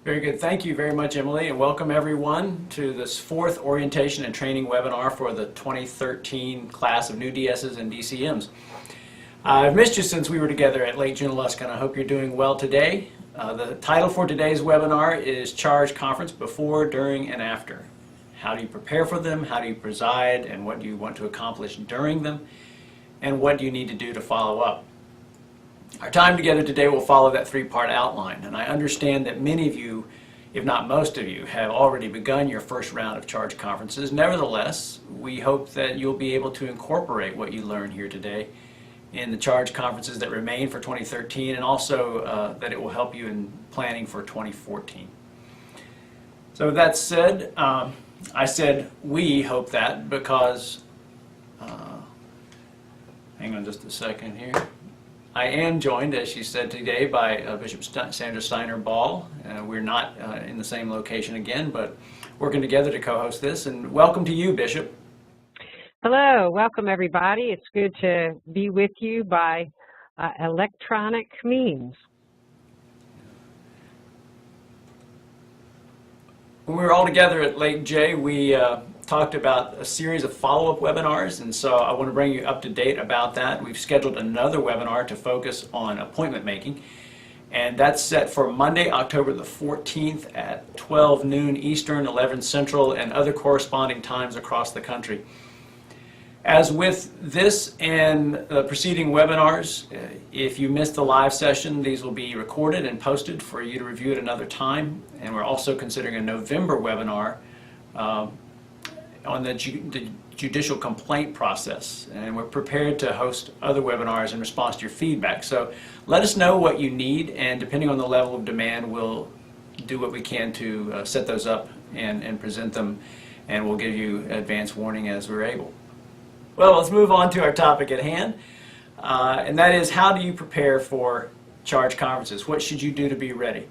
Very good. Thank you very much, Emily, and welcome everyone to this fourth orientation and training webinar for the 2013 class of new DSs and DCMs. I've missed you since we were together at Lake Junaluska, and I hope you're doing well today. The title for today's webinar is Charge Conference Before, During, and After. How do you prepare for them? How do you preside? And what do you want to accomplish during them? And what do you need to do to follow up? Our time together today will follow that three-part outline, and I understand that many of you, if not most of you, have already begun your first round of charge conferences. Nevertheless, we hope that you'll be able to incorporate what you learn here today in the charge conferences that remain for 2013, and also that it will help you in planning for 2014. So with that said, I said we hope that because, hang on just a second here. I am joined, as she said today, by Bishop Sandra Steiner Ball. We're not in the same location again, but working together to co-host this. And welcome to you, Bishop. Hello, welcome everybody. It's good to be with you by electronic means. When we were all together at Lake J, we talked about a series of follow-up webinars, and so I want to bring you up to date about that. We've scheduled another webinar to focus on appointment making, and that's set for Monday, October the 14th at 12 noon Eastern, 11 Central, and other corresponding times across the country. As with this and the preceding webinars, if you missed the live session, these will be recorded and posted for you to review at another time. And we're also considering a November webinar on the judicial complaint process. And we're prepared to host other webinars in response to your feedback. So let us know what you need, and depending on the level of demand, we'll do what we can to set those up and present them, and we'll give you advance warning as we're able. Well, let's move on to our topic at hand, and that is, how do you prepare for charge conferences? What should you do to be ready?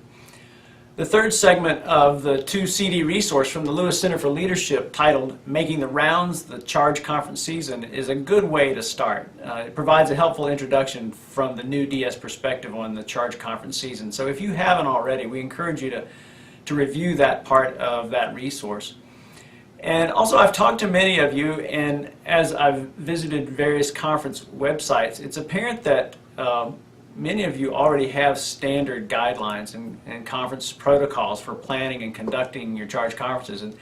The third segment of the 2-CD resource from the Lewis Center for Leadership, titled Making the Rounds, the Charge Conference Season, is a good way to start. It provides a helpful introduction from the new DS perspective on the charge conference season. So if you haven't already, we encourage you to review that part of that resource. And also, I've talked to many of you, and as I've visited various conference websites, it's apparent that many of you already have standard guidelines and conference protocols for planning and conducting your charge conferences, and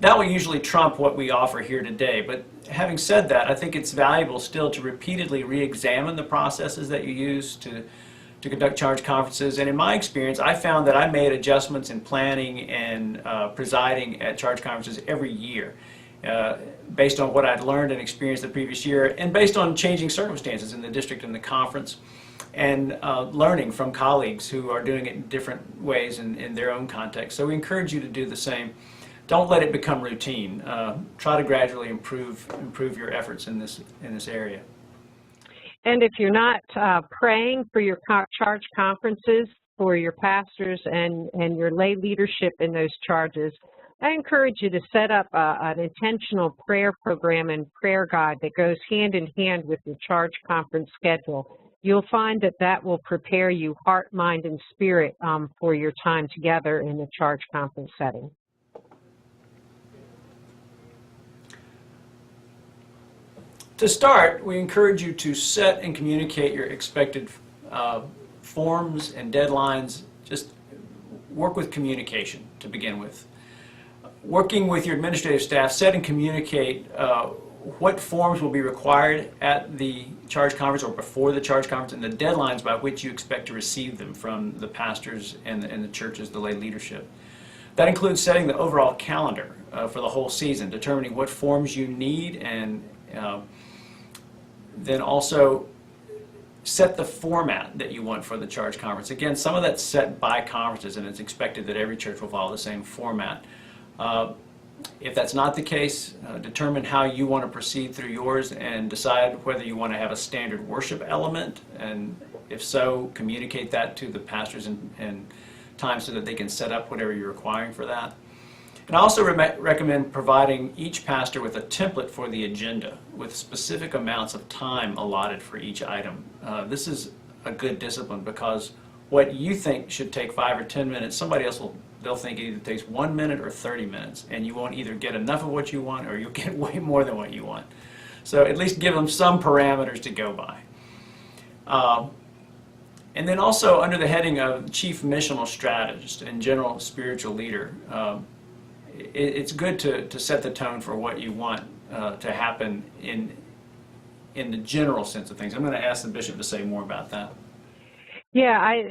that will usually trump what we offer here today. But having said that, I think it's valuable still to repeatedly re-examine the processes that you use to conduct charge conferences. And in my experience, I found that I made adjustments in planning and presiding at charge conferences every year based on what I'd learned and experienced the previous year, and based on changing circumstances in the district and the conference, and learning from colleagues who are doing it in different ways in their own context. So we encourage you to do the same. Don't let it become routine. Try to gradually improve your efforts in this area. And if you're not praying for your charge conferences for your pastors and your lay leadership in those charges, I encourage you to set up an intentional prayer program and prayer guide that goes hand in hand with your charge conference schedule. You'll find that that will prepare you heart, mind, and spirit for your time together in the charge conference setting. To start, we encourage you to set and communicate your expected forms and deadlines. Just work with communication to begin with. Working with your administrative staff, set and communicate what forms will be required at the charge conference or before the charge conference, and the deadlines by which you expect to receive them from the pastors and the churches, the lay leadership. That includes setting the overall calendar for the whole season, determining what forms you need, and then also set the format that you want for the charge conference. Again, some of that's set by conferences, and it's expected that every church will follow the same format. If that's not the case, determine how you want to proceed through yours and decide whether you want to have a standard worship element, and if so, communicate that to the pastors in time so that they can set up whatever you're requiring for that. And I also recommend providing each pastor with a template for the agenda with specific amounts of time allotted for each item. This is a good discipline, because what you think should take 5 or 10 minutes, somebody else will they'll think it either takes 1 minute or 30 minutes, and you won't either get enough of what you want or you'll get way more than what you want. So at least give them some parameters to go by. And then also under the heading of chief missional strategist and general spiritual leader, it's good to set the tone for what you want to happen in the general sense of things. I'm going to ask the bishop to say more about that. Yeah,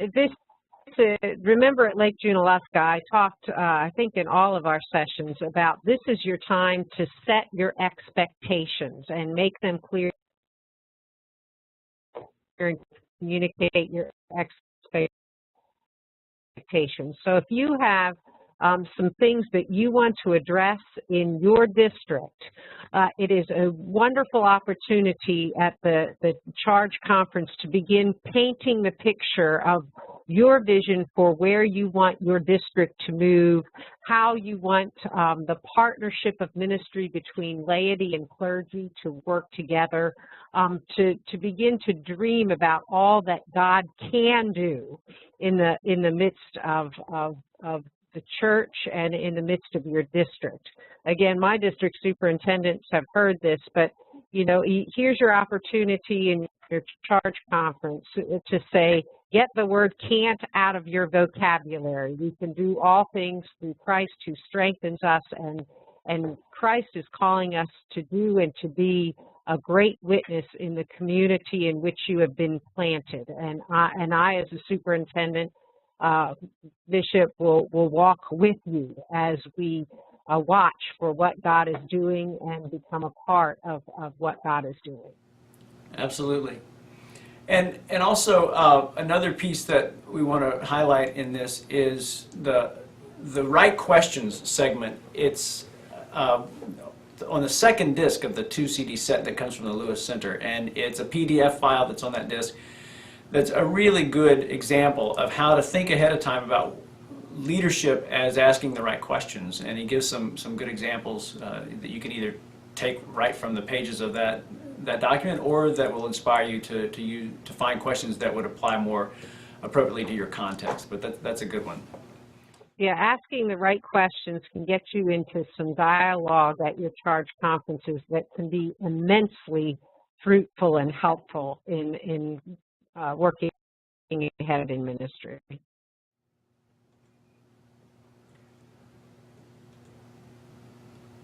remember at Lake Junaluska, I talked, I think in all of our sessions about this is your time to set your expectations and make them clear and communicate your expectations. So if you have some things that you want to address in your district, it is a wonderful opportunity at the Charge Conference to begin painting the picture of your vision for where you want your district to move, how you want the partnership of ministry between laity and clergy to work together, to begin to dream about all that God can do in the midst of the church and in the midst of your district. Again, my district superintendents have heard this, but here's your opportunity in your charge conference to say, get the word can't out of your vocabulary. We can do all things through Christ who strengthens us, and Christ is calling us to do and to be a great witness in the community in which you have been planted. And I as a superintendent, Bishop will walk with you as we watch for what God is doing and become a part of what God is doing. Absolutely. And also another piece that we want to highlight in this is the right questions segment. It's on the second disc of the 2 CD set that comes from the Lewis Center, and it's a PDF file that's on that disc. That's a really good example of how to think ahead of time about leadership as asking the right questions. And he gives some good examples that you can either take right from the pages of that document, or that will inspire you to find questions that would apply more appropriately to your context. But that's a good one. Yeah, asking the right questions can get you into some dialogue at your charge conferences that can be immensely fruitful and helpful in working ahead in ministry.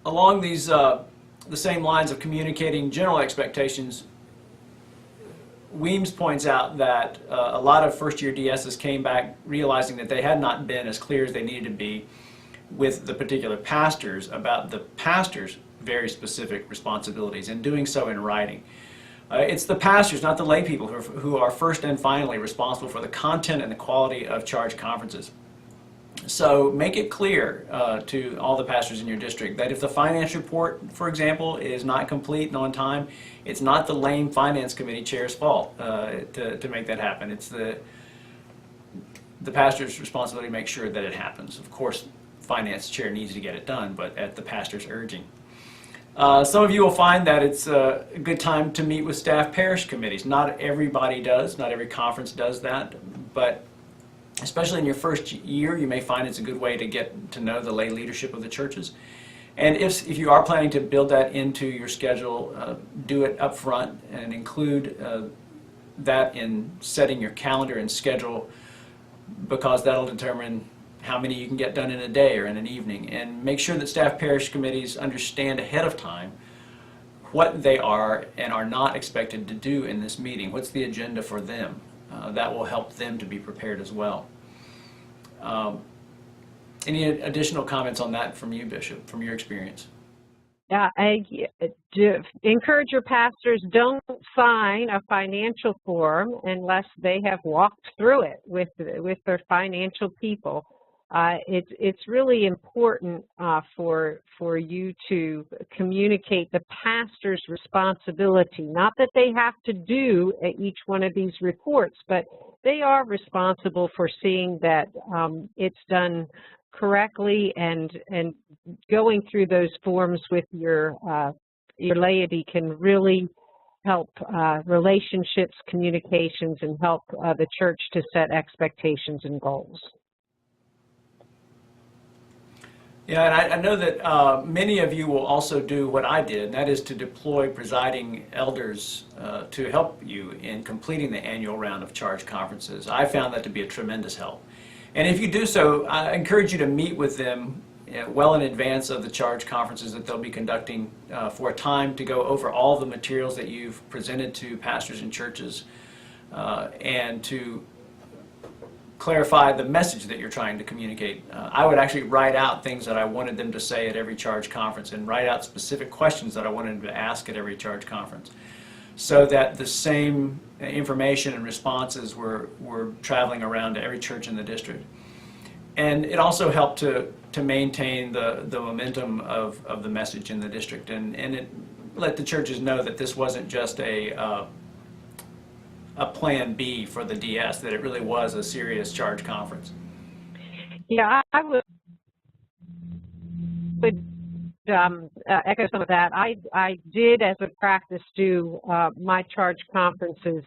Along these the same lines of communicating general expectations, Weems points out that a lot of first-year DSs came back realizing that they had not been as clear as they needed to be with the particular pastors about the pastor's very specific responsibilities, and doing so in writing. It's the pastors, not the lay people, who are first and finally responsible for the content and the quality of charge conferences. So make it clear to all the pastors in your district that if the finance report, for example, is not complete and on time, it's not the lame finance committee chair's fault to make that happen. It's the pastor's responsibility to make sure that it happens. Of course, finance chair needs to get it done, but at the pastor's urging. Some of you will find that it's a good time to meet with staff parish committees. Not everybody does, not every conference does that, but especially in your first year, you may find it's a good way to get to know the lay leadership of the churches. And if you are planning to build that into your schedule, do it up front and include that in setting your calendar and schedule, because that'll determine how many you can get done in a day or in an evening. And make sure that staff parish committees understand ahead of time what they are and are not expected to do in this meeting. What's the agenda for them? That will help them to be prepared as well. Any additional comments on that from you, Bishop, from your experience? Yeah, I encourage your pastors, don't sign a financial form unless they have walked through it with their financial people. It's really important for you to communicate the pastor's responsibility. Not that they have to do each one of these reports, but they are responsible for seeing that it's done correctly, and going through those forms with your laity can really help relationships, communications, and help the church to set expectations and goals. Yeah, and I know that many of you will also do what I did, and that is to deploy presiding elders to help you in completing the annual round of charge conferences. I found that to be a tremendous help. And if you do so, I encourage you to meet with them well in advance of the charge conferences that they'll be conducting for a time to go over all the materials that you've presented to pastors and churches and to clarify the message that you're trying to communicate. I would actually write out things that I wanted them to say at every charge conference and write out specific questions that I wanted them to ask at every charge conference so that the same information and responses were traveling around to every church in the district. And it also helped to maintain the momentum of the message in the district, and it let the churches know that this wasn't just a plan B for the DS, that it really was a serious charge conference. Yeah, I would echo some of that. I did, as a practice, do my charge conferences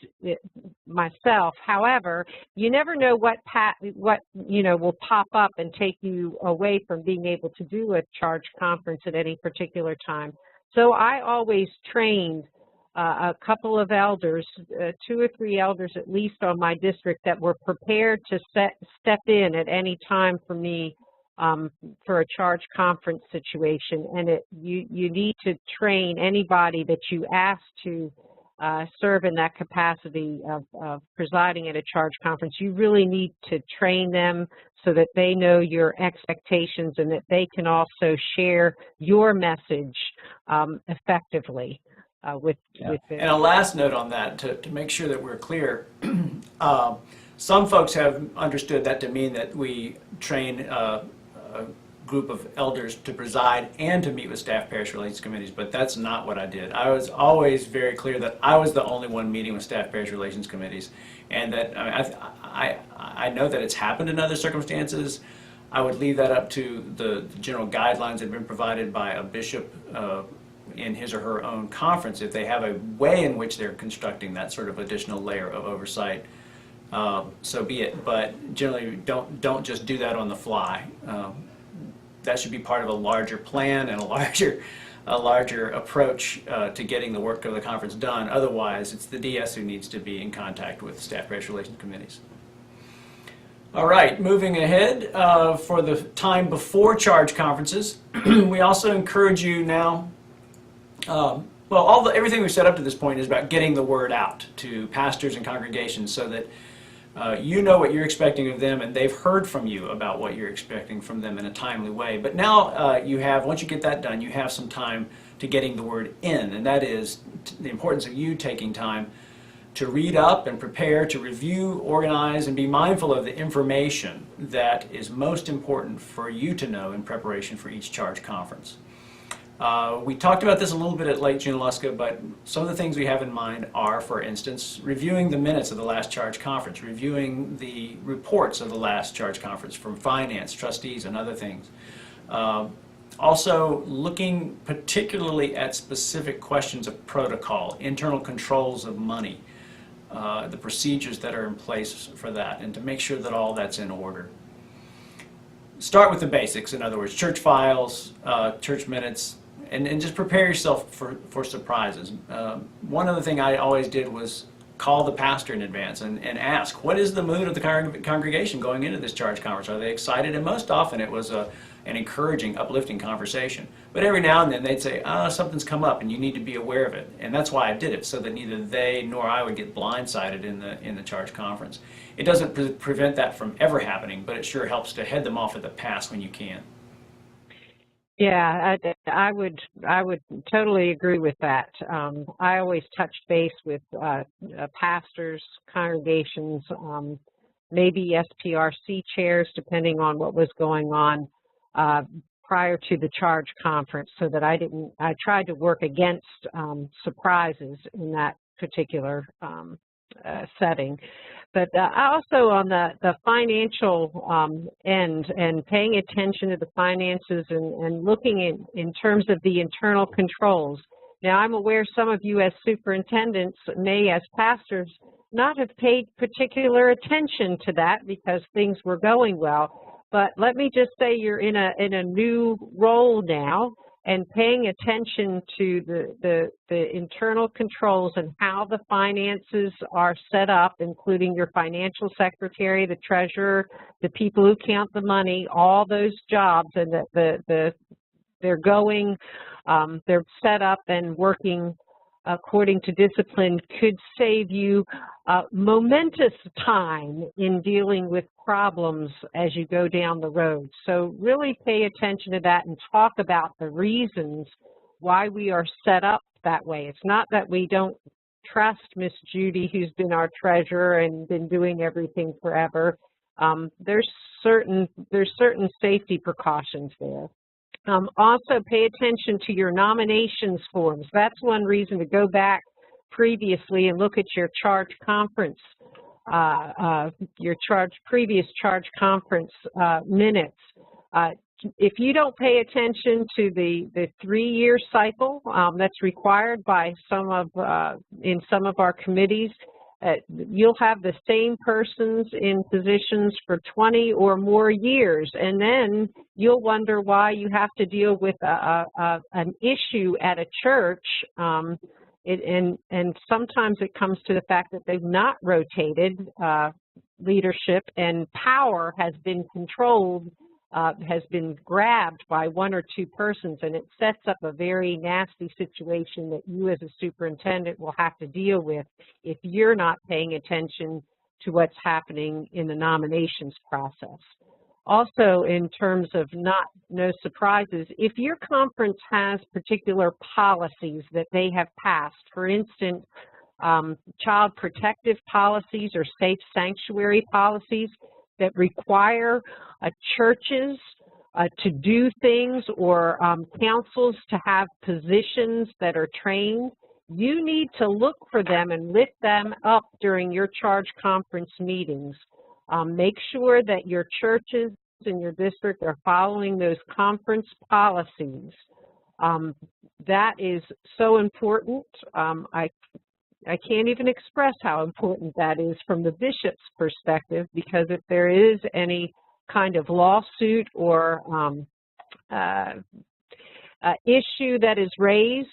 myself. However, you never know what will pop up and take you away from being able to do a charge conference at any particular time. So I always trained a couple of elders, 2 or 3 elders at least on my district, that were prepared to step in at any time for me for a charge conference situation. And you need to train anybody that you ask to serve in that capacity of presiding at a charge conference. You really need to train them so that they know your expectations and that they can also share your message effectively. And a last note on that, to make sure that we're clear, some folks have understood that to mean that we train a group of elders to preside and to meet with staff parish relations committees, but that's not what I did. I was always very clear that I was the only one meeting with staff parish relations committees, and that I know that it's happened in other circumstances. I would leave that up to the general guidelines that have been provided by a bishop in his or her own conference, if they have a way in which they're constructing that sort of additional layer of oversight, so be it. But generally, don't just do that on the fly. That should be part of a larger plan and a larger approach to getting the work of the conference done. Otherwise, it's the DS who needs to be in contact with staff parish relations committees. All right, moving ahead, for the time before charge conferences, we also encourage you now. Well, everything we've set up to this point is about getting the word out to pastors and congregations so that you know what you're expecting of them and they've heard from you about what you're expecting from them in a timely way. But now once you get that done, you have some time to getting the word in, and that is the importance of you taking time to read up and prepare, to review, organize, and be mindful of the information that is most important for you to know in preparation for each charge conference. We talked about this a little bit at Lake Junaluska, but some of the things we have in mind are, for instance, reviewing the minutes of the last charge conference, reviewing the reports of the last charge conference from finance, trustees, and other things. Also, looking particularly at specific questions of protocol, internal controls of money, the procedures that are in place for that, and to make sure that all that's in order. Start with the basics, in other words, church files, church minutes, and just prepare yourself for surprises. One other thing I always did was call the pastor in advance and ask, what is the mood of the congregation going into this charge conference? Are they excited? And most often it was an encouraging, uplifting conversation. But every now and then they'd say, something's come up and you need to be aware of it. And that's why I did it, so that neither they nor I would get blindsided in the charge conference. It doesn't prevent that from ever happening, but it sure helps to head them off at the pass when you can. Yeah, I would totally agree with that. I always touched base with pastors, congregations, maybe SPRC chairs, depending on what was going on prior to the charge conference, so that I tried to work against surprises in that particular setting. But also on the financial end, and paying attention to the finances and looking in terms of the internal controls. Now, I'm aware some of you as superintendents may, as pastors, not have paid particular attention to that because things were going well. But let me just say you're in a new role now, and paying attention to the internal controls and how the finances are set up, including your financial secretary, the treasurer, the people who count the money, all those jobs, and they're set up and working according to discipline, could save you momentous time in dealing with problems as you go down the road. So really pay attention to that and talk about the reasons why we are set up that way. It's not that we don't trust Miss Judy, who's been our treasurer and been doing everything forever. There's certain safety precautions there. Also, pay attention to your nominations forms. That's one reason to go back previously and look at your charge conference, previous charge conference minutes. If you don't pay attention to the 3-year cycle that's required by in some of our committees, you'll have the same persons in positions for 20 or more years, and then you'll wonder why you have to deal with an issue at a church, and sometimes it comes to the fact that they've not rotated leadership, and power has been controlled, has been grabbed by 1 or 2 persons, and it sets up a very nasty situation that you as a superintendent will have to deal with if you're not paying attention to what's happening in the nominations process. Also, in terms of no surprises, if your conference has particular policies that they have passed, for instance, child protective policies or safe sanctuary policies that require churches to do things, or councils to have positions that are trained, you need to look for them and lift them up during your charge conference meetings. Make sure that your churches in your district are following those conference policies. That is so important. I can't even express how important that is from the bishop's perspective, because if there is any kind of lawsuit or issue that is raised,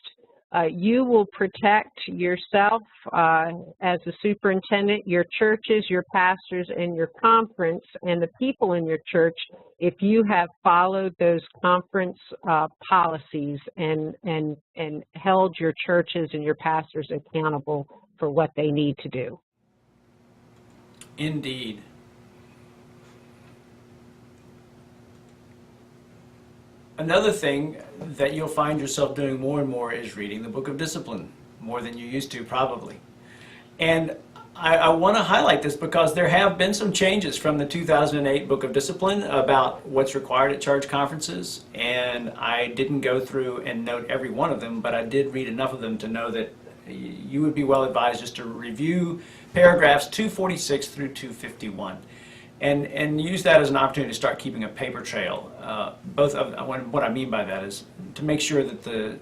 you will protect yourself as a superintendent, your churches, your pastors, and your conference, and the people in your church if you have followed those conference policies and held your churches and your pastors accountable for what they need to do. Indeed. Another thing that you'll find yourself doing more and more is reading the Book of Discipline, more than you used to probably. And I want to highlight this because there have been some changes from the 2008 Book of Discipline about what's required at charge conferences, and I didn't go through and note every one of them, but I did read enough of them to know that you would be well advised just to review paragraphs 246 through 251. And use that as an opportunity to start keeping a paper trail. What I mean by that is to make sure that the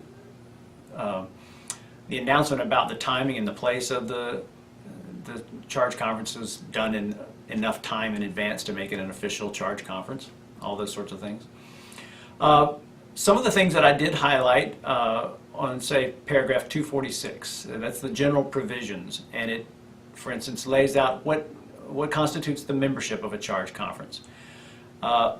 announcement about the timing and the place of the charge conference is done in enough time in advance to make it an official charge conference, all those sorts of things. Some of the things that I did highlight on, say, paragraph 246, that's the general provisions, and it, for instance, lays out what constitutes the membership of a charge conference.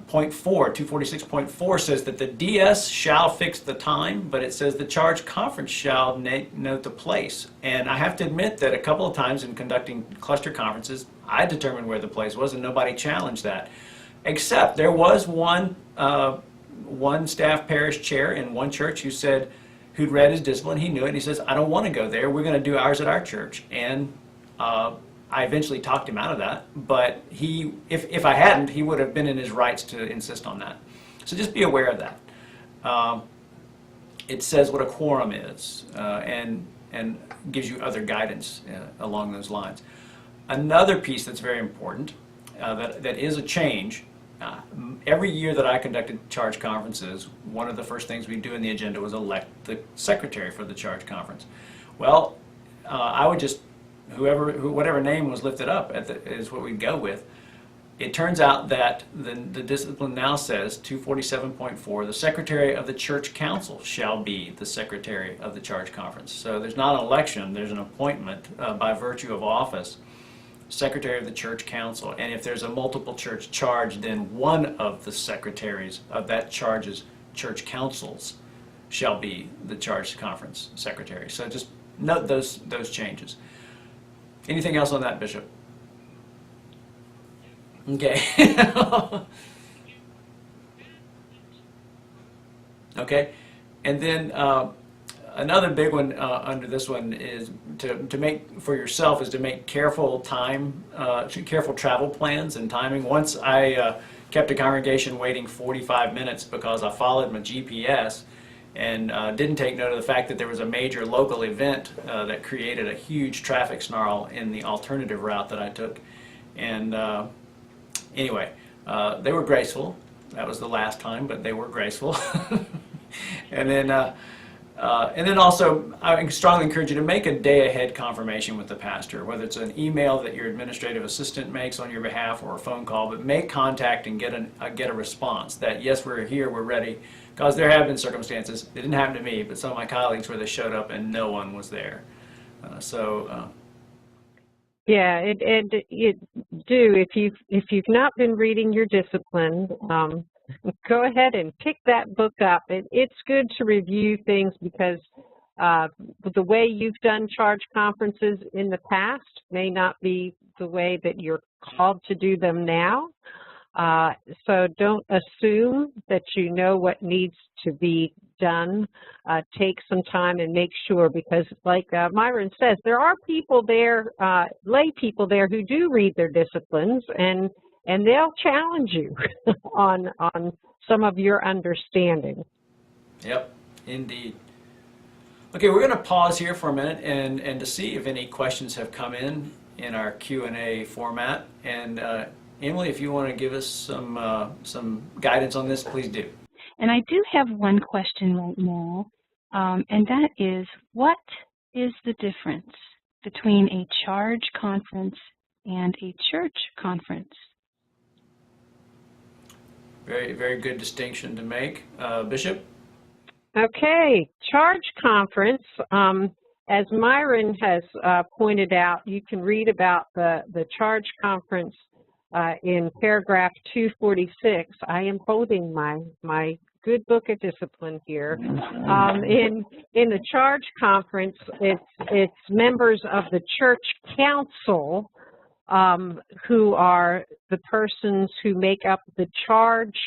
Point 4, 246.4 says that the DS shall fix the time, but it says the charge conference shall note the place. And I have to admit that a couple of times in conducting cluster conferences, I determined where the place was and nobody challenged that. Except there was one staff parish chair in one church who'd read his discipline, he knew it, and he says, I don't want to go there, we're going to do ours at our church. And I eventually talked him out of that, but if I hadn't, he would have been in his rights to insist on that. So just be aware of that. It says what a quorum is, and gives you other guidance along those lines. Another piece that's very important, that is a change. Every year that I conducted charge conferences, one of the first things we do in the agenda was elect the secretary for the charge conference. Well, I would just whatever name was lifted up is what we'd go with. It turns out that the discipline now says, 247.4, the secretary of the church council shall be the secretary of the charge conference. So there's not an election, there's an appointment by virtue of office, secretary of the church council. And if there's a multiple church charge, then one of the secretaries of that charge's church councils shall be the charge conference secretary. So just note those changes. Anything else on that, Bishop? Okay. Okay. And then another big one under this one is to make for yourself is to make careful travel plans and timing. Once I kept a congregation waiting 45 minutes because I followed my GPS and didn't take note of the fact that there was a major local event that created a huge traffic snarl in the alternative route that I took. And anyway, they were graceful. That was the last time, but they were graceful. And then also, I strongly encourage you to make a day-ahead confirmation with the pastor, whether it's an email that your administrative assistant makes on your behalf or a phone call, but make contact and get a response that, yes, we're here, we're ready, because there have been circumstances, it didn't happen to me, but some of my colleagues where they showed up and no one was there. Yeah, and you do. If you've not been reading your discipline, go ahead and pick that book up. It's good to review things because the way you've done charge conferences in the past may not be the way that you're called to do them now. So don't assume that you know what needs to be done. Take some time and make sure, because like Myron says, there are people there, lay people there who do read their disciplines, and they'll challenge you on some of your understanding. Yep, indeed. Okay, we're going to pause here for a minute and to see if any questions have come in our Q&A format. And Emily, if you want to give us some guidance on this, please do. And I do have one question right now, and that is, what is the difference between a charge conference and a church conference? Very, very good distinction to make. Bishop? Okay, charge conference, as Myron has pointed out, you can read about the charge conference in paragraph 246. I am holding my good book of discipline here. In the charge conference, it's members of the church council who are the persons who make up the charge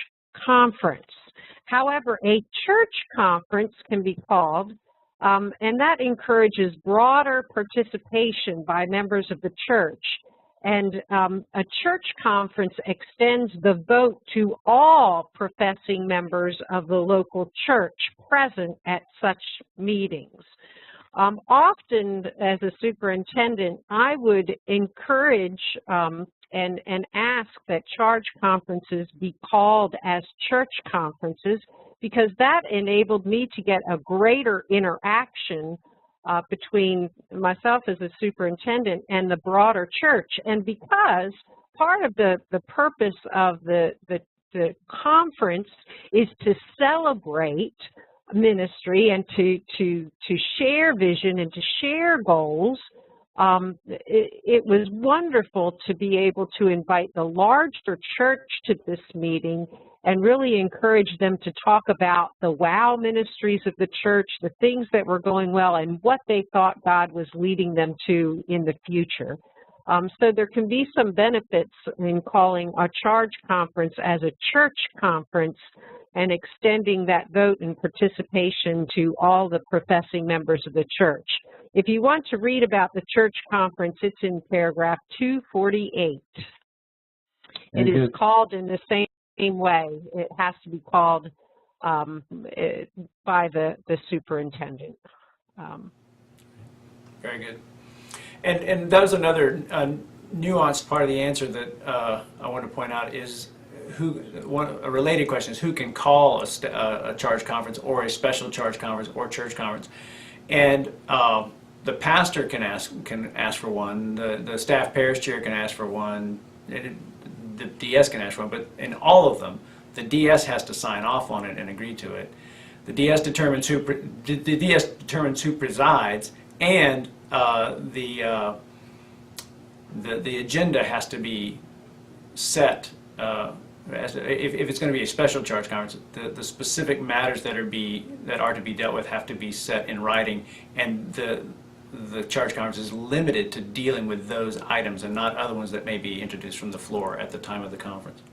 conference. However, a church conference can be called, and that encourages broader participation by members of the church. And a church conference extends the vote to all professing members of the local church present at such meetings. Often, as a superintendent, I would encourage and ask that charge conferences be called as church conferences, because that enabled me to get a greater interaction between myself as a superintendent and the broader church. And because part of the purpose of the conference is to celebrate ministry and to share vision and to share goals, it was wonderful to be able to invite the larger church to this meeting and really encourage them to talk about the wow ministries of the church, the things that were going well, and what they thought God was leading them to in the future. So there can be some benefits in calling a charge conference as a church conference and extending that vote and participation to all the professing members of the church. If you want to read about the church conference, it's in paragraph 248. It is called in the same way. It has to be called by the superintendent. Very good. And that was another nuanced part of the answer that I want to point out is a related question is who can call a charge conference or a special charge conference or church conference. And the pastor can ask for one, the staff parish chair can ask for one, the DS can ask for one, but in all of them, the DS has to sign off on it and agree to it. The DS determines who presides, and the agenda has to be set. If it's going to be a special charge conference, the specific matters that are to be dealt with have to be set in writing, and the charge conference is limited to dealing with those items and not other ones that may be introduced from the floor at the time of the conference.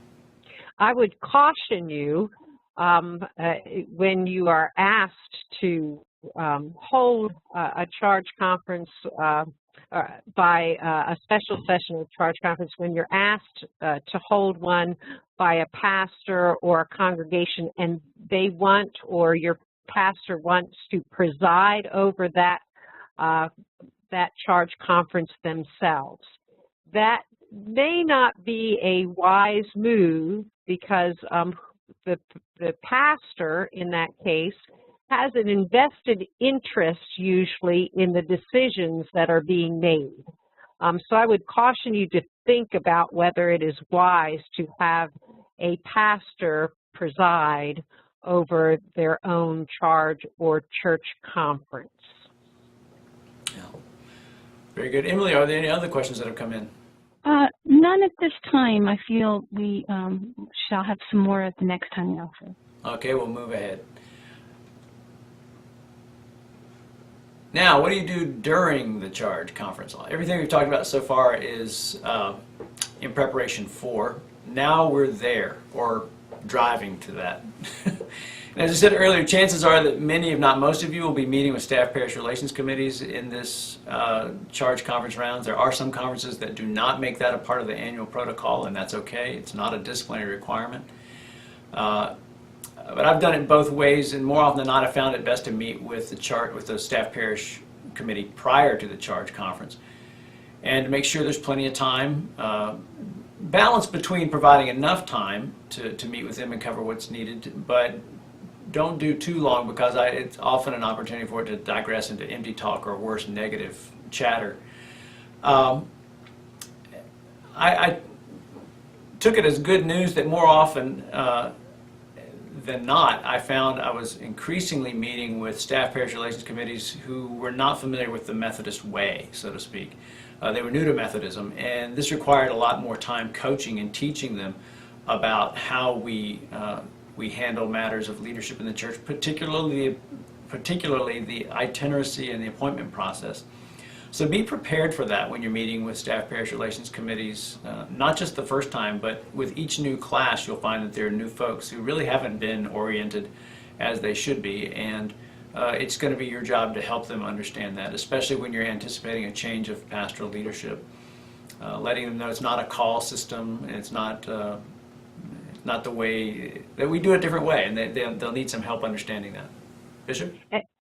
I would caution you when you are asked to hold a charge conference by a special session of charge conference, when you're asked to hold one by a pastor or a congregation and they want, or your pastor wants to preside over that charge conference themselves. That may not be a wise move, because the pastor in that case has an invested interest usually in the decisions that are being made. So I would caution you to think about whether it is wise to have a pastor preside over their own charge or church conference. Yeah. Very good. Emily, are there any other questions that have come in? None at this time. I feel we shall have some more at the next time we offer. Okay, we'll move ahead. Now, what do you do during the charge conference? Everything we've talked about so far is in preparation for. Now we're there, or driving to that. And as I said earlier, chances are that many, if not most of you, will be meeting with staff parish relations committees in this charge conference rounds. There are some conferences that do not make that a part of the annual protocol, and that's okay. It's not a disciplinary requirement. But I've done it both ways, and more often than not, I found it best to meet with the staff parish committee prior to the charge conference, and to make sure there's plenty of time, balance between providing enough time to meet with them and cover what's needed, but don't do too long, because it's often an opportunity for it to digress into empty talk, or worse, negative chatter. I took it as good news that more often than not, I found I was increasingly meeting with staff parish relations committees who were not familiar with the Methodist way, so to speak. They were new to Methodism, and this required a lot more time coaching and teaching them about how we handle matters of leadership in the church, particularly the itineracy and the appointment process. So be prepared for that when you're meeting with staff parish relations committees, not just the first time, but with each new class you'll find that there are new folks who really haven't been oriented as they should be, and it's going to be your job to help them understand that, especially when you're anticipating a change of pastoral leadership. Letting them know it's not a call system, it's not the way that we do it a different way, and they'll need some help understanding that. Bishop?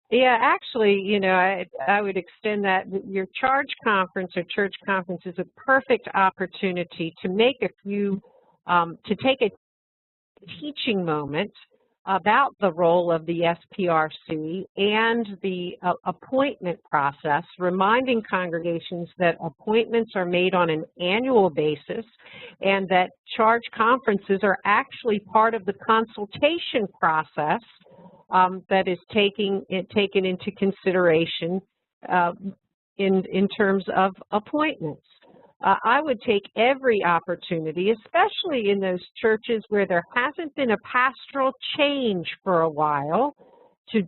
Yeah, actually, you know, I would extend that. Your charge conference or church conference is a perfect opportunity to make to take a teaching moment about the role of the SPRC and the appointment process, reminding congregations that appointments are made on an annual basis, and that charge conferences are actually part of the consultation process that is taken into consideration in terms of appointments. I would take every opportunity, especially in those churches where there hasn't been a pastoral change for a while, to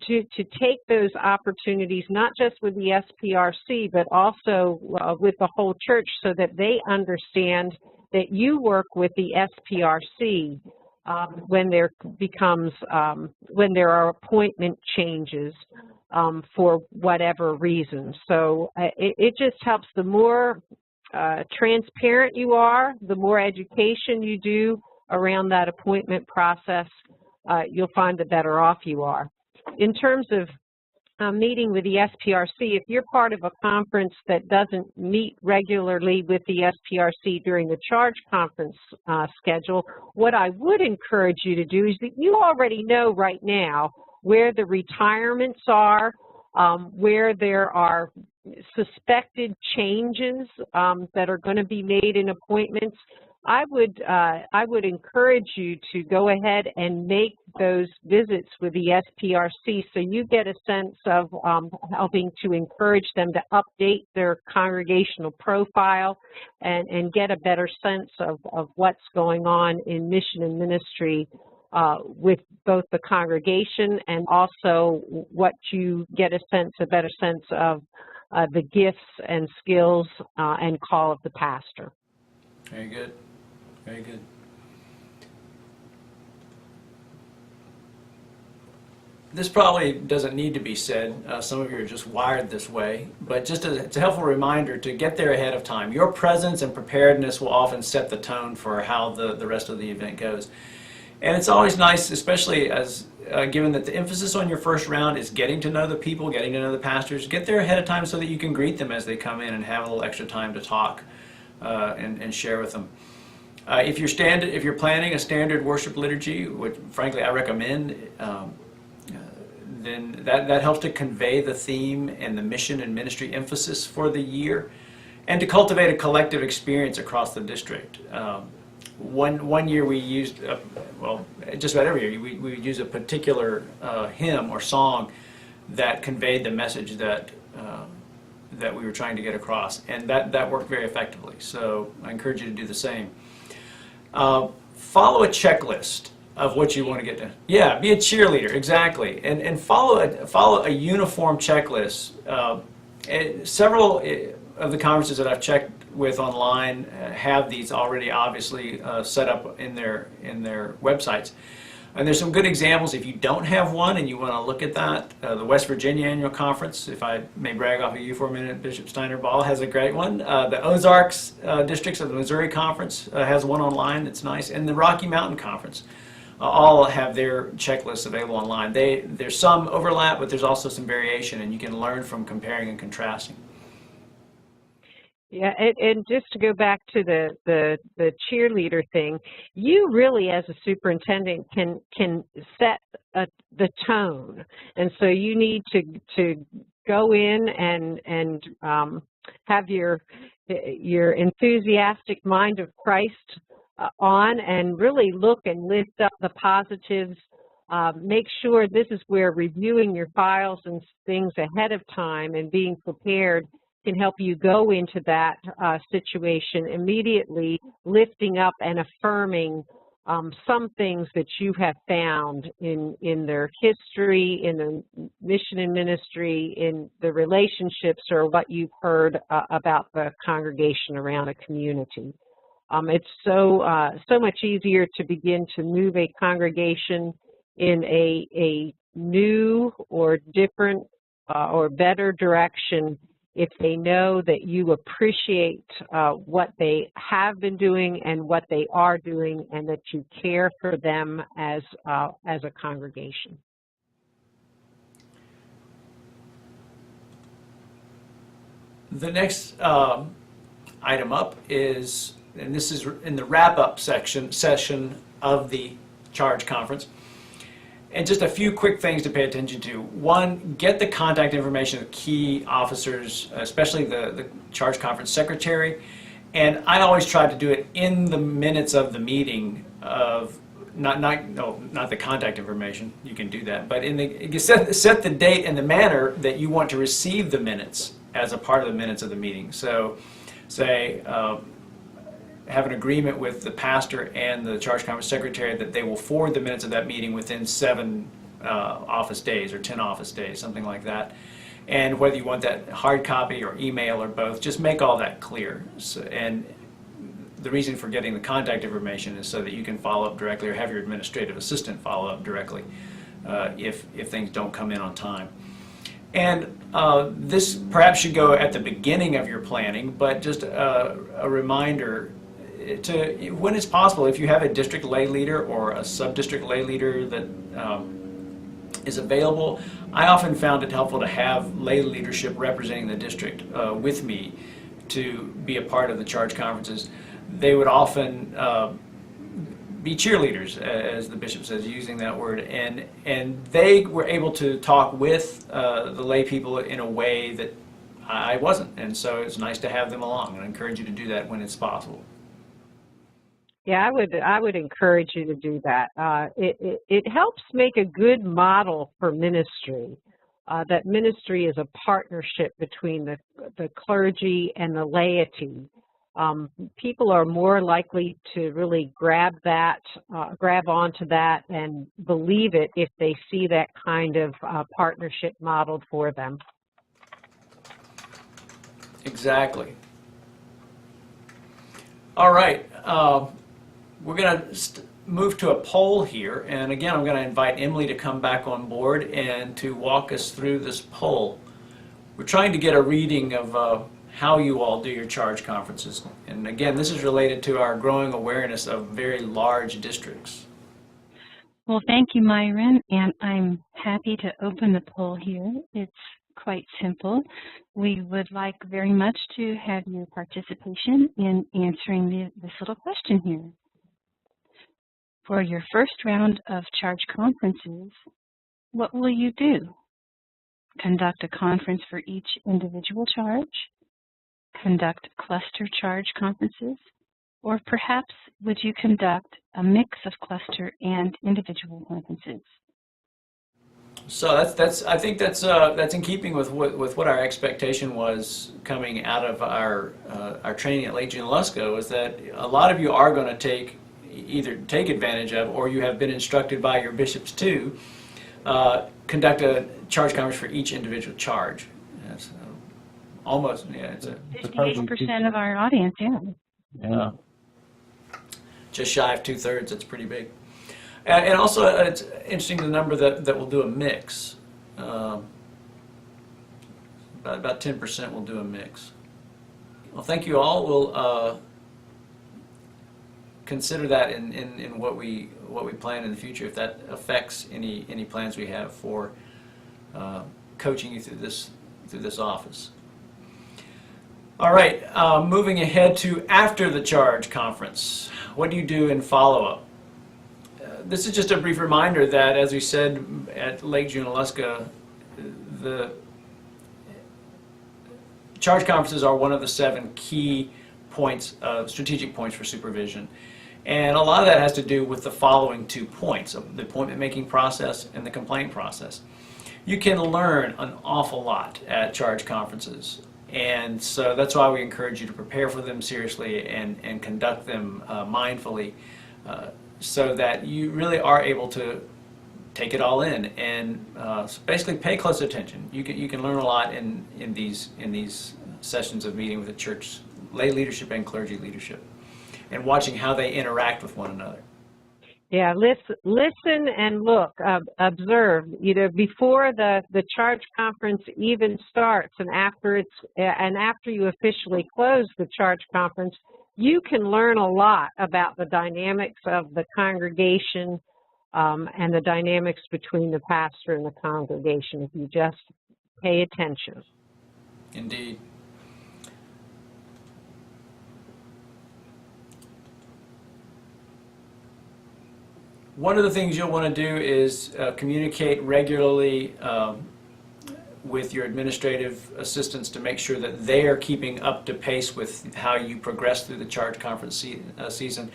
take those opportunities, not just with the SPRC, but also with the whole church, so that they understand that you work with the SPRC when there are appointment changes for whatever reason. So it just helps. The more transparent you are, the more education you do around that appointment process, you'll find the better off you are. In terms of meeting with the SPRC, if you're part of a conference that doesn't meet regularly with the SPRC during the charge conference schedule, what I would encourage you to do is that you already know right now where the retirements are, where there are suspected changes that are going to be made in appointments. I would encourage you to go ahead and make those visits with the SPRC so you get a sense of helping to encourage them to update their congregational profile and get a better sense of what's going on in mission and ministry with both the congregation and also what you get a better sense of the gifts and skills and call of the pastor. Very good. Very good. This probably doesn't need to be said. Some of you are just wired this way, but just it's a helpful reminder to get there ahead of time. Your presence and preparedness will often set the tone for how the rest of the event goes. And it's always nice, especially as given that the emphasis on your first round is getting to know the people, getting to know the pastors, get there ahead of time so that you can greet them as they come in and have a little extra time to talk and share with them. If you're planning a standard worship liturgy, which frankly I recommend, then that helps to convey the theme and the mission and ministry emphasis for the year, and to cultivate a collective experience across the district. One year we used, well, just about every year, we would use a particular hymn or song that conveyed the message that we were trying to get across, and that worked very effectively. So I encourage you to do the same. Follow a checklist of what you want to get to. Yeah, be a cheerleader, exactly, and follow a uniform checklist. Several of the conferences that I've checked with online have these already obviously set up in their websites. And there's some good examples. If you don't have one and you want to look at that, the West Virginia Annual Conference, if I may brag off of you for a minute, Bishop Steiner Ball has a great one. The Ozarks districts of the Missouri Conference has one online that's nice. And the Rocky Mountain Conference all have their checklists available online. There's some overlap, but there's also some variation, and you can learn from comparing and contrasting. Yeah, and just to go back to the cheerleader thing, you really as a superintendent can set the tone, and so you need to go in and have your enthusiastic mind of Christ on, and really look and lift up the positives. Make sure this is where reviewing your files and things ahead of time and being prepared can help you go into that situation immediately, lifting up and affirming some things that you have found in their history, in the mission and ministry, in the relationships, or what you've heard about the congregation around a community. It's so much easier to begin to move a congregation in a new or different or better direction if they know that you appreciate what they have been doing and what they are doing, and that you care for them as a congregation. The next item up is, and this is in the wrap-up session of the Charge Conference, and just a few quick things to pay attention to. One, get the contact information of key officers, especially the Charge Conference Secretary. And I always try to do it in the minutes of the meeting of, not the contact information, you can do that, but set the date and the manner that you want to receive the minutes as a part of the minutes of the meeting. So say, have an agreement with the pastor and the Charge Conference Secretary that they will forward the minutes of that meeting within 7 office days or 10 office days, something like that. And whether you want that hard copy or email or both, just make all that clear. So, and the reason for getting the contact information is so that you can follow up directly or have your administrative assistant follow up directly if things don't come in on time. And this perhaps should go at the beginning of your planning, but just a reminder to, when it's possible, if you have a district lay leader or a sub-district lay leader that is available, I often found it helpful to have lay leadership representing the district with me to be a part of the Charge Conferences. They would often be cheerleaders, as the bishop says, using that word, and they were able to talk with the lay people in a way that I wasn't, and so it's nice to have them along, and I encourage you to do that when it's possible. Yeah, I would encourage you to do that. It helps make a good model for ministry. That ministry is a partnership between the clergy and the laity. People are more likely to really grab onto that and believe it if they see that kind of partnership modeled for them. Exactly. All right. We're going to move to a poll here, and again, I'm going to invite Emily to come back on board and to walk us through this poll. We're trying to get a reading of how you all do your charge conferences, and again, this is related to our growing awareness of very large districts. Well, thank you, Myron, and I'm happy to open the poll here. It's quite simple. We would like very much to have your participation in answering this little question here. For your first round of charge conferences, what will you do? Conduct a conference for each individual charge? Conduct cluster charge conferences? Or perhaps would you conduct a mix of cluster and individual conferences? So I think that's in keeping with what our expectation was coming out of our training at Lake Junaluska, is that a lot of you are going to either take advantage of, or you have been instructed by your bishops to conduct a charge conference for each individual charge. That's almost, yeah, it's 58% of our audience, yeah. Just shy of 2/3. It's pretty big. And also, it's interesting the number that will do a mix. About 10% will do a mix. Well, thank you all. We'll consider that in what we plan in the future, if that affects any plans we have for coaching you through this office. All right, moving ahead to after the charge conference. What do you do in follow-up? This is just a brief reminder that, as we said at Lake Junaluska, the charge conferences are one of the 7 key points, strategic points for supervision. And a lot of that has to do with the following 2 points, the appointment-making process and the complaint process. You can learn an awful lot at charge conferences. And so that's why we encourage you to prepare for them seriously and conduct them mindfully, so that you really are able to take it all in and basically pay close attention. You can learn a lot in these sessions of meeting with the church lay leadership and clergy leadership, and watching how they interact with one another. Yeah, listen and look, observe. Before the charge conference even starts, and after you officially close the charge conference, you can learn a lot about the dynamics of the congregation and the dynamics between the pastor and the congregation if you just pay attention. Indeed. One of the things you'll want to do is communicate regularly with your administrative assistants to make sure that they are keeping up to pace with how you progress through the charge conference season.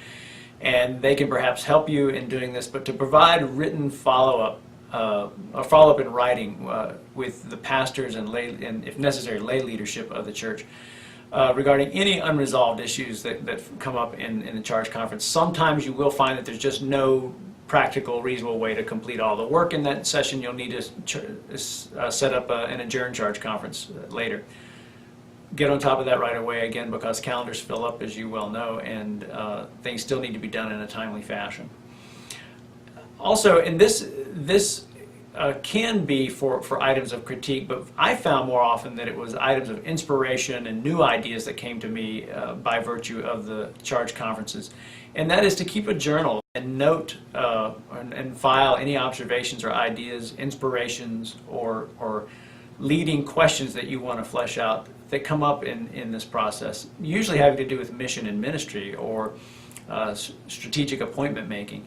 And they can perhaps help you in doing this, but to provide written follow-up, a follow-up in writing with the pastors and if necessary, lay leadership of the church regarding any unresolved issues that come up in the charge conference. Sometimes you will find that there's just no practical, reasonable way to complete all the work in that session. You'll need to set up an adjourned charge conference later. Get on top of that right away, again, because calendars fill up, as you well know, and things still need to be done in a timely fashion. Also, in this can be for items of critique, but I found more often that it was items of inspiration and new ideas that came to me by virtue of the charge conferences. And that is to keep a journal and note and file any observations or ideas, inspirations, or leading questions that you want to flesh out that come up in this process, usually having to do with mission and ministry or strategic appointment making.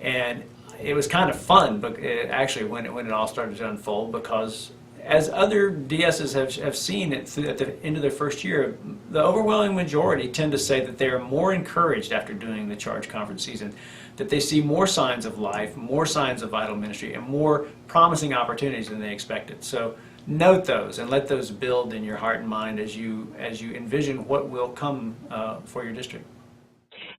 And it was kind of fun, but actually when it all started to unfold, because as other DSs have seen at the end of their first year, the overwhelming majority tend to say that they are more encouraged after doing the charge conference season, that they see more signs of life, more signs of vital ministry, and more promising opportunities than they expected. So note those and let those build in your heart and mind as you envision what will come for your district.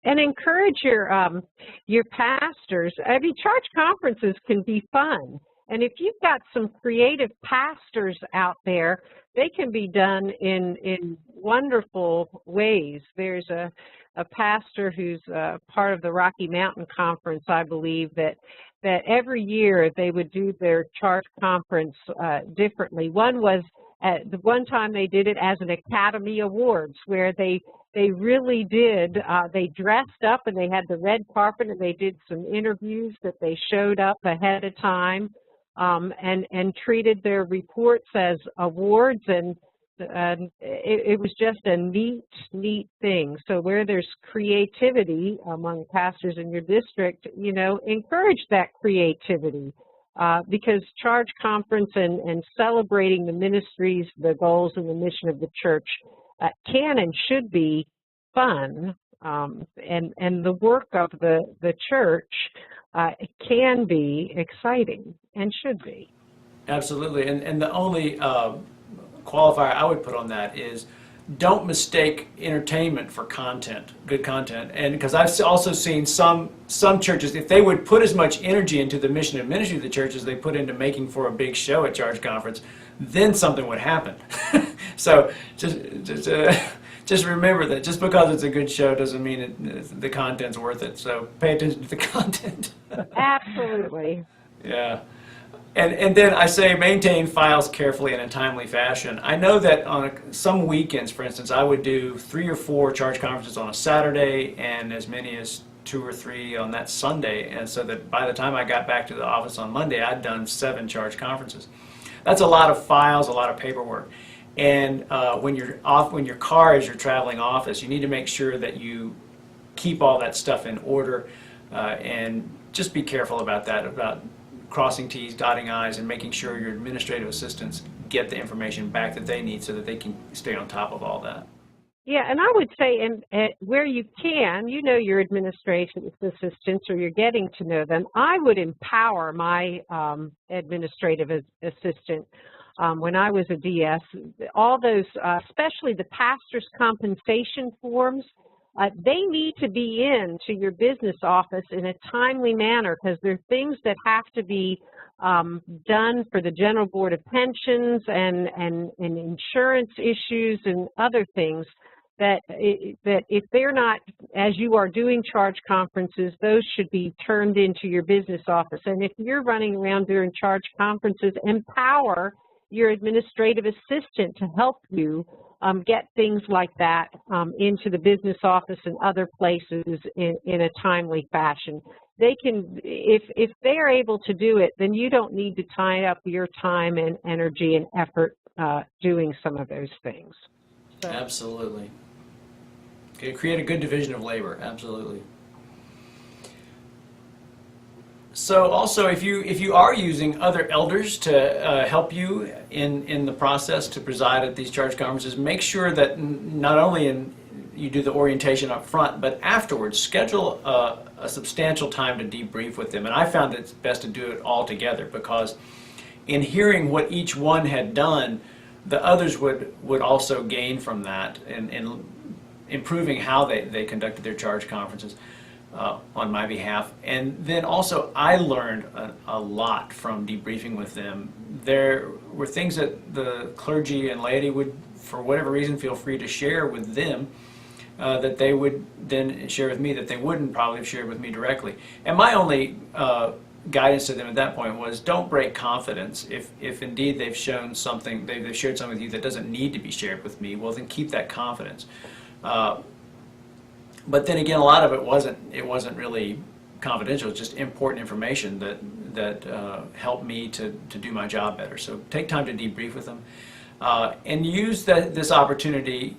And encourage your pastors. I mean, charge conferences can be fun. And if you've got some creative pastors out there, they can be done in wonderful ways. There's a pastor who's part of the Rocky Mountain Conference, I believe, that every year they would do their charge conference differently. One was, the one time they did it as an Academy Awards, where they really did, they dressed up and they had the red carpet and they did some interviews that they showed up ahead of time. And treated their reports as awards, and it was just a neat thing. So where there's creativity among pastors in your district, you know, encourage that creativity, because charge conference and celebrating the ministries, the goals, and the mission of the church can and should be fun, and the work of the church can be exciting and should be. Absolutely, and the only qualifier I would put on that is don't mistake entertainment for content, good content. And because I've also seen some churches, if they would put as much energy into the mission and ministry of the church as they put into making for a big show at charge conference, then something would happen. So just remember that just because it's a good show doesn't mean the content's worth it. So pay attention to the content. Absolutely. Yeah. And then I say maintain files carefully in a timely fashion. I know that on some weekends, for instance, I would do 3 or 4 charge conferences on a Saturday and as many as 2 or 3 on that Sunday. And so that by the time I got back to the office on Monday, I'd done 7 charge conferences. That's a lot of files, a lot of paperwork. And when your car is your traveling office, you need to make sure that you keep all that stuff in order, and just be careful about that, about crossing T's, dotting I's, and making sure your administrative assistants get the information back that they need so that they can stay on top of all that. Yeah, and I would say where you can, you know your administrative assistants or you're getting to know them, I would empower my administrative assistant. When I was a DS, all those, especially the pastor's compensation forms, they need to be in to your business office in a timely manner, because there are things that have to be done for the General Board of Pensions and insurance issues and other things that if they're not, as you are doing charge conferences, those should be turned into your business office. And if you're running around during charge conferences, empower your administrative assistant to help you get things like that into the business office and other places in a timely fashion. They can, if they're able to do it, then you don't need to tie up your time and energy and effort doing some of those things. So. Absolutely. Okay, create a good division of labor. Absolutely. So also, if you are using other elders to help you in the process to preside at these charge conferences, make sure that not only you do the orientation up front, but afterwards schedule a substantial time to debrief with them. And I found it's best to do it all together, because in hearing what each one had done, the others would also gain from that in improving how they conducted their charge conferences. On my behalf. And then also I learned a lot from debriefing with them. There were things that the clergy and laity would, for whatever reason, feel free to share with them that they would then share with me that they wouldn't probably have shared with me directly. And my only guidance to them at that point was, don't break confidence. If indeed they've shown something, they've shared something with you that doesn't need to be shared with me, well then keep that confidence. But then again, a lot of it wasn't really confidential. It's just important information that helped me to do my job better. So take time to debrief with them, and use this opportunity.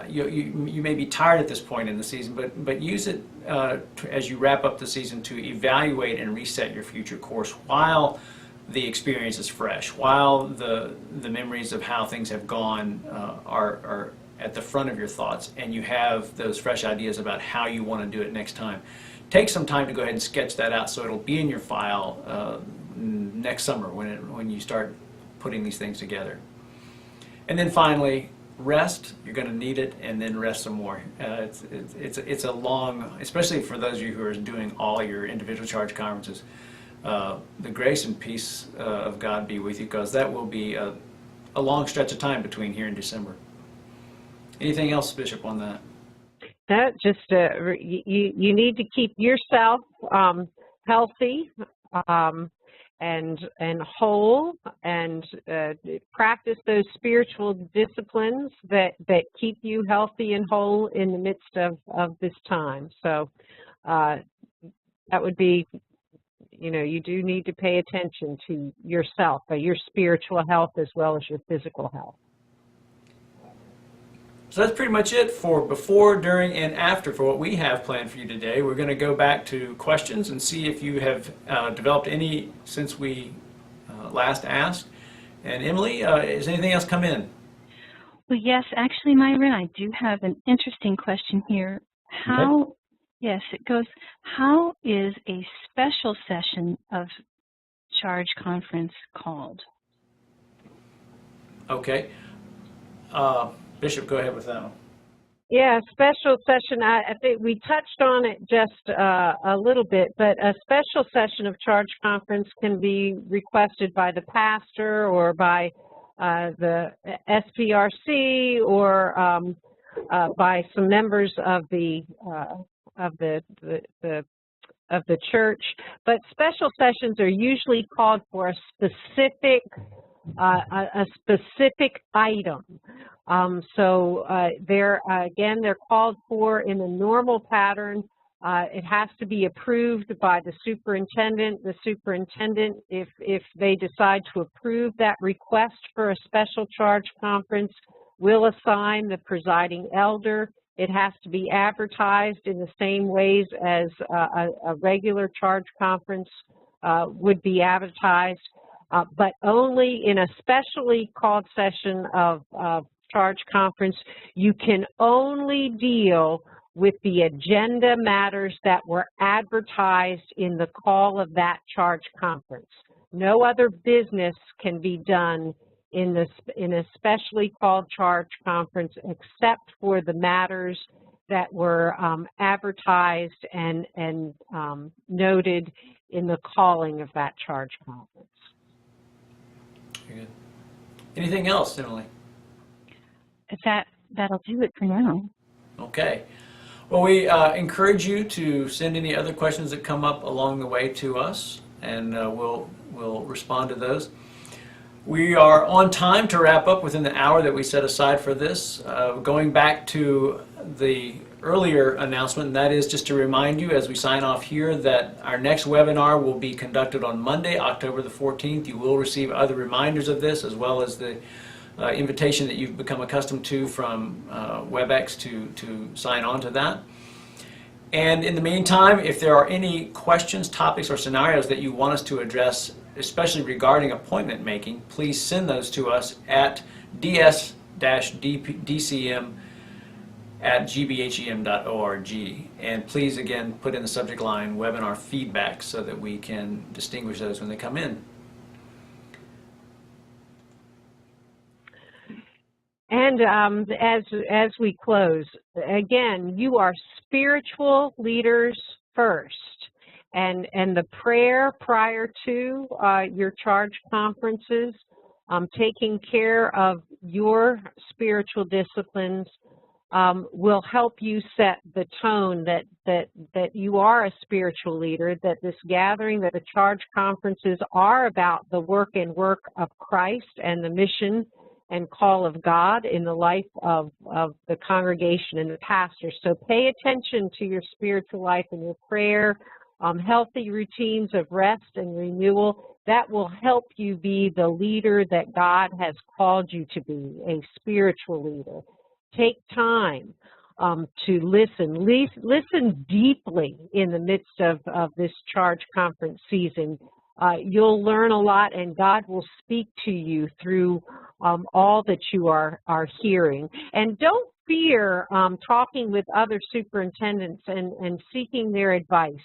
You may be tired at this point in the season, but use it as you wrap up the season to evaluate and reset your future course while the experience is fresh, while the memories of how things have gone are at the front of your thoughts, and you have those fresh ideas about how you want to do it next time. Take some time to go ahead and sketch that out so it'll be in your file next summer when you start putting these things together. And then finally, rest. You're going to need it, and then rest some more. It's a long, especially for those of you who are doing all your individual charge conferences. The grace and peace of God be with you, because that will be a long stretch of time between here and December. Anything else, Bishop, on that? That just you need to keep yourself healthy and whole, and practice those spiritual disciplines that keep you healthy and whole in the midst of this time. So that would be, you do need to pay attention to yourself, your spiritual health as well as your physical health. So that's pretty much it for before, during, and after for what we have planned for you today. We're going to go back to questions and see if you have developed any since we last asked. And Emily, has anything else come in? Well, yes, actually, Myron, I do have an interesting question here. Yes, it goes, how is a special session of charge conference called? Okay. Bishop, go ahead with that one. Yeah, special session, I think we touched on it just a little bit, but a special session of charge conference can be requested by the pastor or by the SPRC or by some members of the church. But special sessions are usually called for a specific item. So they're called for in a normal pattern. It has to be approved by the superintendent. The superintendent, if they decide to approve that request for a special charge conference, will assign the presiding elder. It has to be advertised in the same ways as a regular charge conference would be advertised. But only in a specially called session of charge conference, you can only deal with the agenda matters that were advertised in the call of that charge conference. No other business can be done in a specially called charge conference except for the matters that were advertised and noted in the calling of that charge conference. Very good. Anything else, Emily? That'll do it for now. Okay. Well, we encourage you to send any other questions that come up along the way to us, and we'll respond to those. We are on time to wrap up within the hour that we set aside for this. Going back to the earlier announcement, and that is just to remind you as we sign off here that our next webinar will be conducted on Monday, October the 14th. You will receive other reminders of this, as well as the invitation that you've become accustomed to from WebEx to sign on to that. And in the meantime, if there are any questions, topics, or scenarios that you want us to address, especially regarding appointment making, please send those to us at ds-dcm@gbhem.org. And please, again, put in the subject line webinar feedback so that we can distinguish those when they come in. And as we close, again, you are spiritual leaders first. And the prayer prior to your charge conferences, taking care of your spiritual disciplines will help you set the tone that you are a spiritual leader, that this gathering, that the charge conferences are about the work of Christ and the mission and call of God in the life of the congregation and the pastor. So pay attention to your spiritual life and your prayer, healthy routines of rest and renewal. That will help you be the leader that God has called you to be, a spiritual leader. Take time to listen. Listen deeply in the midst of this charge conference season. you'll learn a lot, and God will speak to you through all that you are hearing. And don't fear talking with other superintendents and seeking their advice.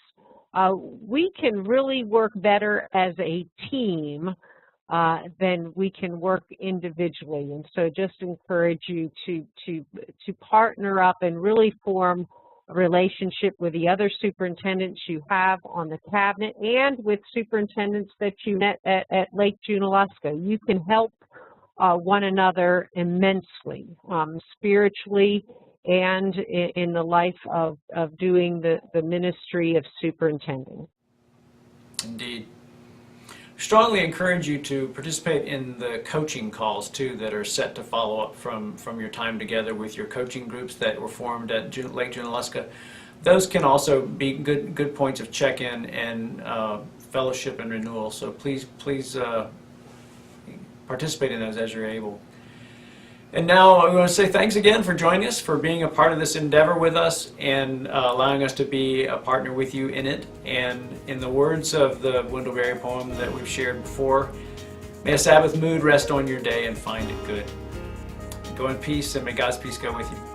We can really work better as a team than we can work individually. And so just encourage you to partner up and really form a relationship with the other superintendents you have on the cabinet and with superintendents that you met at Lake Junaluska. You can help one another immensely, spiritually and in the life of doing the ministry of superintending. Indeed. Strongly encourage you to participate in the coaching calls too that are set to follow up from your time together with your coaching groups that were formed at Lake Junaluska. Those can also be good points of check-in and fellowship and renewal. So please participate in those as you're able. And now I want to say thanks again for joining us, for being a part of this endeavor with us, and allowing us to be a partner with you in it. And in the words of the Wendell poem that we've shared before, may a Sabbath mood rest on your day and find it good. Go in peace, and may God's peace go with you.